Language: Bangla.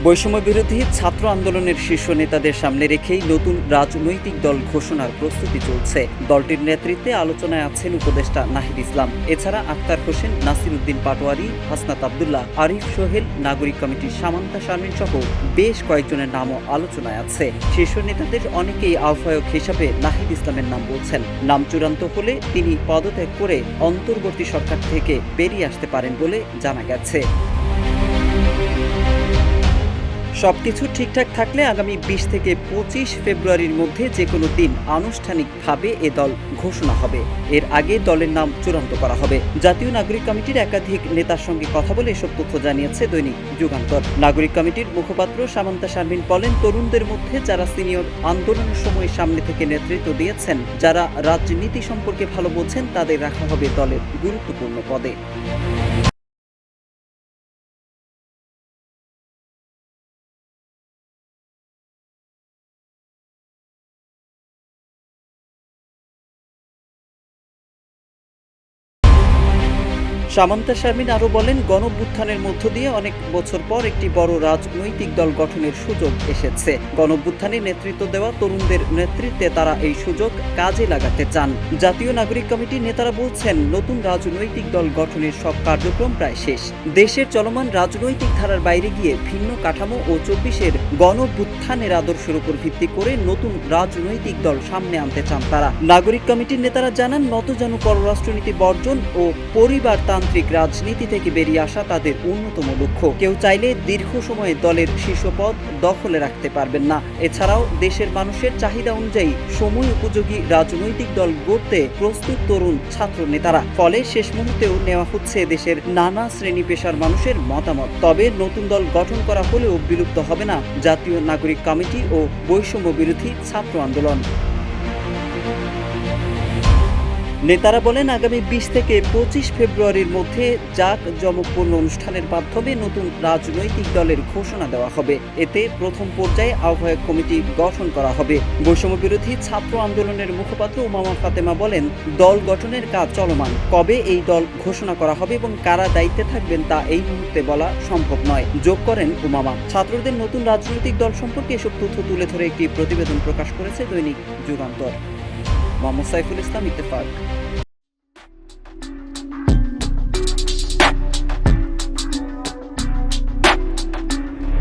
বৈষম্য বিরোধী ছাত্র আন্দোলনের শীর্ষ নেতাদের সামনে রেখেই নতুন রাজনৈতিক দল ঘোষণার প্রস্তুতি চলছে। দলটির নেতৃত্বে আলোচনায় আছেন উপদেষ্টা নাহিদ ইসলাম, এছাড়া আক্তার হোসেন, নাসির উদ্দিন পাটোয়ারি, হাসনাত আবদুল্লাহ, আরিফ সোহেল, নাগরিক কমিটির সামান্তা শারমিন সহ বেশ কয়েকজনের নামও আলোচনায় আছে। শীর্ষ নেতাদের অনেকেই আহ্বায়ক হিসাবে নাহিদ ইসলামের নাম বলছেন। নাম চূড়ান্ত হলে তিনি পদত্যাগ করে অন্তর্বর্তী সরকার থেকে বেরিয়ে আসতে পারেন বলে জানা গেছে। সবকিছু ঠিকঠাক থাকলে আগামী 20 থেকে 25 ফেব্রুয়ারির মধ্যে যে কোনো দিন আনুষ্ঠানিকভাবে এ দল ঘোষণা হবে। এর আগে দলের নাম চূড়ান্ত করা হবে। জাতীয় নাগরিক কমিটির একাধিক নেতার সঙ্গে কথা বলে এসব তথ্য জানিয়েছে দৈনিক যুগান্তর। নাগরিক কমিটির মুখপাত্র সামান্তা শারমিন বলেন, তরুণদের মধ্যে যারা সিনিয়র আন্দোলনের সময় সামনে থেকে নেতৃত্ব দিয়েছেন, যারা রাজনীতি সম্পর্কে ভালো বোঝেন, তাদের রাখা হবে দলের গুরুত্বপূর্ণ পদে। সামান্তা শারমিন আরও বলেন, গণঅভ্যুত্থানের মধ্য দিয়ে অনেক বছর পর একটি বড় রাজনৈতিক দল গঠনের সুযোগ এসেছে। গণঅভ্যুত্থানে নেতৃত্ব দেওয়া তরুণদের নেতৃত্বে তারা এই সুযোগ কাজে লাগাতে চান। জাতীয় নাগরিক কমিটির নেতারা বলছেন, নতুন রাজনৈতিক দল গঠনের সব কার্যক্রম প্রায় শেষ। দেশের চলমান রাজনৈতিক ধারার বাইরে গিয়ে ভিন্ন কাঠামো ও 24-এর গণঅভ্যুত্থানের আদর্শের উপর ভিত্তি করে নতুন রাজনৈতিক দল সামনে আনতে চান তারা। নাগরিক কমিটির নেতারা জানান, নতজানু পররাষ্ট্রনীতি বর্জন ও পরিবারতান্ত্রিক রাজনীতি থেকে বেরিয়ে আসা তাদের অন্যতম লক্ষ্য। কেউ চাইলে দীর্ঘ সময়ে দলের শীর্ষ পদ দখলে রাখতে পারবেন না। এছাড়াও দেশের মানুষের চাহিদা অনুযায়ী সময় উপযোগী রাজনৈতিক দল গড়তে প্রস্তুত তরুণ ছাত্র নেতারা। ফলে শেষ মুহূর্তেও নেওয়া হচ্ছে দেশের নানা শ্রেণী পেশার মানুষের মতামত। তবে নতুন দল গঠন করা হলেও বিলুপ্ত হবে না জাতীয় নাগরিক কমিটি ও বৈষম্য বিরোধী ছাত্র আন্দোলন। নেতারা বলেন, আগামী 20 থেকে 25 ফেব্রুয়ারির মধ্যে জাঁকজমকপূর্ণ অনুষ্ঠানের মাধ্যমে নতুন রাজনৈতিক দলের ঘোষণা দেওয়া হবে। এতে প্রথম পর্যায়ে আহ্বায়ক কমিটি গঠন করা হবে। বৈষম্য বিরোধী ছাত্র আন্দোলনের মুখপাত্র উমামা ফাতেমা বলেন, দল গঠনের কাজ চলমান। কবে এই দল ঘোষণা করা হবে এবং কারা দায়িত্বে থাকবেন তা এই মুহূর্তে বলা সম্ভব নয়। যোগ করেন উমামা। ছাত্রদের নতুন রাজনৈতিক দল সম্পর্কে এসব তথ্য তুলে ধরে একটি প্রতিবেদন প্রকাশ করেছে দৈনিক যুগান্তর। মোহাম্মদ সাইফুল ইসলাম, ইত্তেফাক।